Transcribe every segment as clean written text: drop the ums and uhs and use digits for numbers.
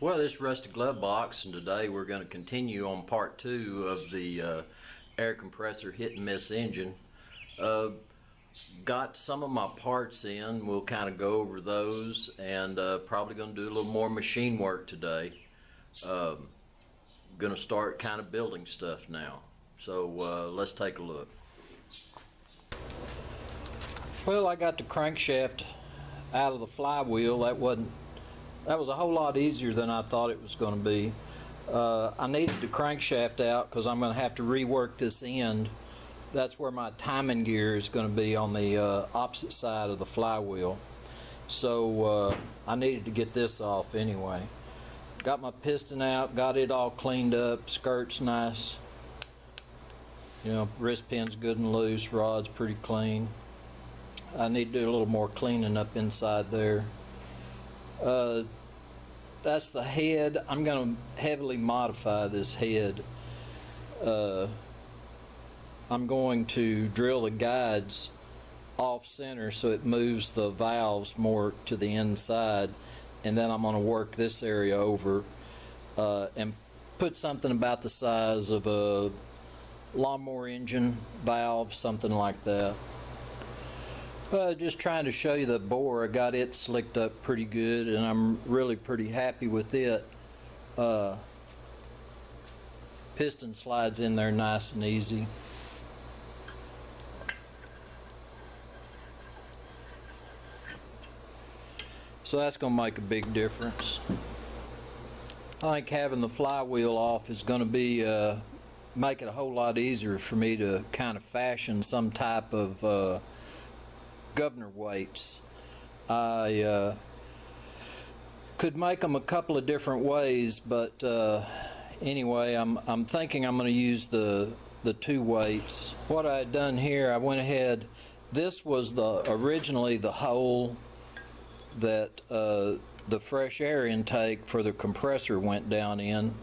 Well, this is Rusty Glove Box, and today we're going to continue on part 2 of the air compressor hit and miss engine. Got some of my parts in. We'll kind of go over those, and probably going to do a little more machine work today. Going to start kind of building stuff now. So let's take a look. Well, I got the crankshaft out of the flywheel. That was a whole lot easier than I thought it was going to be. I needed the crankshaft out because I'm going to have to rework this end. That's where my timing gear is going to be, on the opposite side of the flywheel. So I needed to get this off anyway. Got my piston out, got it all cleaned up, skirt's nice. You know, wrist pin's good and loose, rod's pretty clean. I need to do a little more cleaning up inside there. That's the head. I'm going to heavily modify this head. I'm going to drill the guides off center so it moves the valves more to the inside, and then I'm going to work this area over and put something about the size of a lawnmower engine valve, something like that. Just trying to show you the bore. I got it slicked up pretty good, and I'm really pretty happy with it. Piston slides in there nice and easy. So that's going to make a big difference. I think having the flywheel off is going to be make it a whole lot easier for me to kind of fashion some type of governor weights. I could make them a couple of different ways, but anyway, I'm thinking I'm going to use the 2 weights. What I had done here, I went ahead. This was originally the hole that the fresh air intake for the compressor went down in,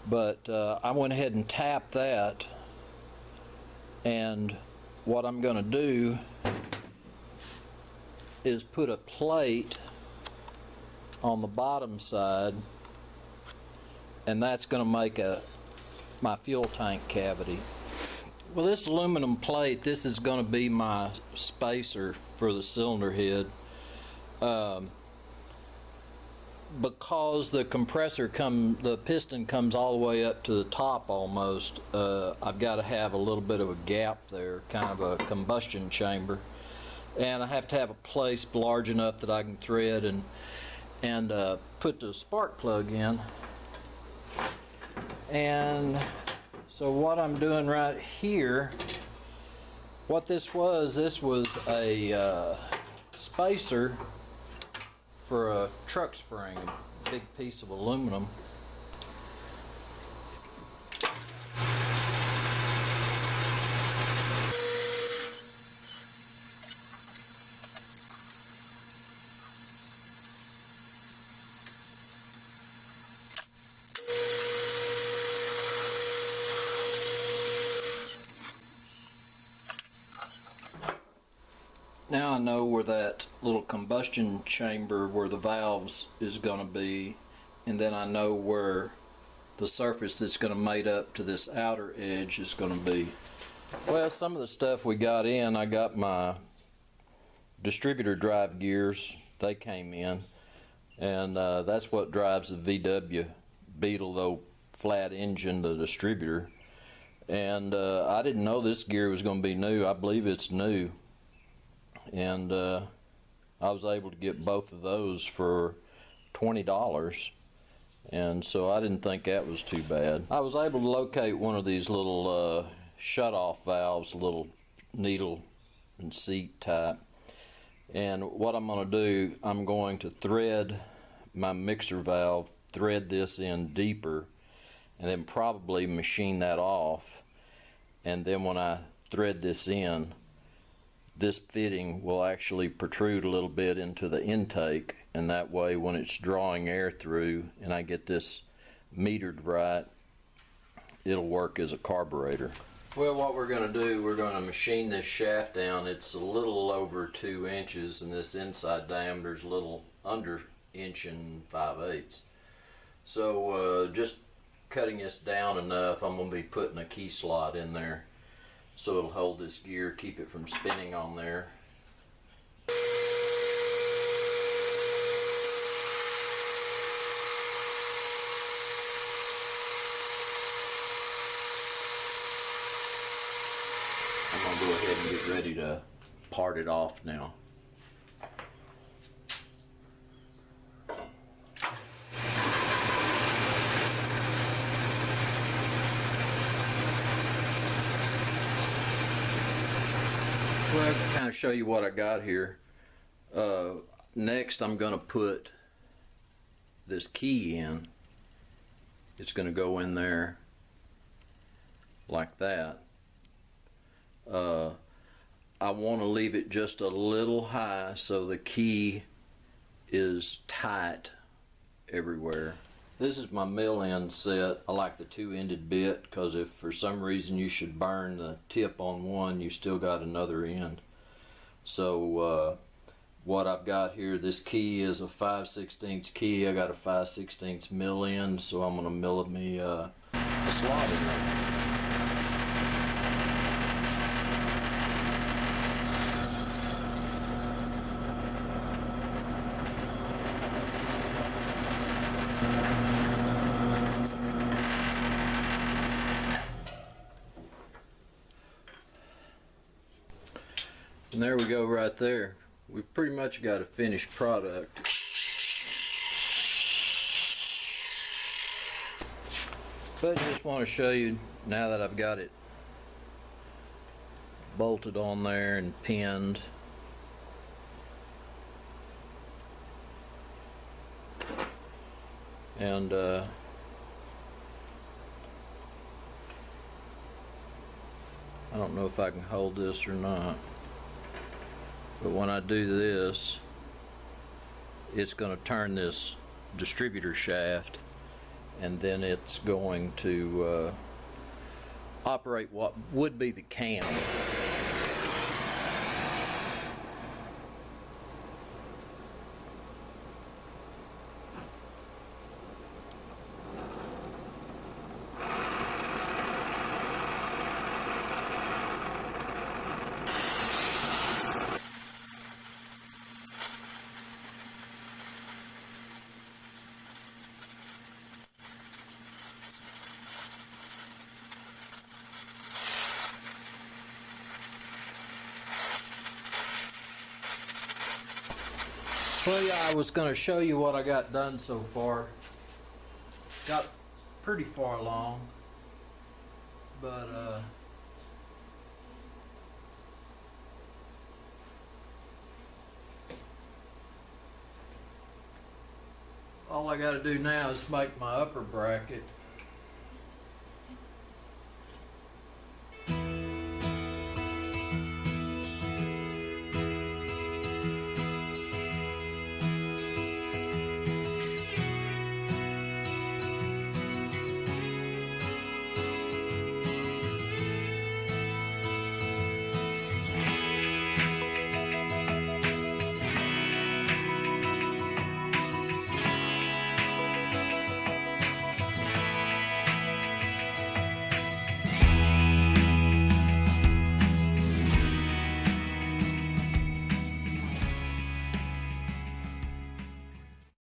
but I went ahead and tapped that, and what I'm going to do is put a plate on the bottom side, and that's going to make my fuel tank cavity. Well, this aluminum plate, this is going to be my spacer for the cylinder head. Because the piston comes all the way up to the top almost, I've got to have a little bit of a gap there, kind of a combustion chamber. And I have to have a place large enough that I can thread and put the spark plug in. And so what I'm doing right here, what this was a spacer for a truck spring, a big piece of aluminum. Now I know where that little combustion chamber where the valves is going to be, and then I know where the surface that's going to mate up to this outer edge is going to be. Well, some of the stuff we got in, I got my distributor drive gears. They came in, and that's what drives the VW Beetle, though flat engine, the distributor. And I didn't know this gear was going to be new. I believe it's new. And I was able to get both of those for $20, and so I didn't think that was too bad. I was able to locate one of these little shut-off valves, little needle and seat type, and what I'm going to do, I'm going to thread my mixer valve, thread this in deeper, and then probably machine that off, and then when I thread this in, this fitting will actually protrude a little bit into the intake, and that way when it's drawing air through and I get this metered right, it'll work as a carburetor. Well, what we're going to do, we're going to machine this shaft down. It's a little over 2 inches, and this inside diameter is a little under 1 5/8. So just cutting this down enough, I'm going to be putting a key slot in there so it'll hold this gear, keep it from spinning on there. I'm going to go ahead and get ready to part it off now. Well, to kind of show you what I got here, next I'm going to put this key in. It's going to go in there like that. I want to leave it just a little high so the key is tight everywhere. This is my mill end set. I like the two-ended bit because if for some reason you should burn the tip on one, you still got another end. So what I've got here, this key is a 5/16 key. I got a 5/16 mill end, so I'm going to mill me a slot in there. And there we go right there. We've pretty much got a finished product. But I just want to show you now that I've got it bolted on there and pinned. And I don't know if I can hold this or not. But when I do this, it's going to turn this distributor shaft, and then it's going to operate what would be the cam. Well, yeah, I was going to show you what I got done so far. Got pretty far along, but all I got to do now is make my upper bracket.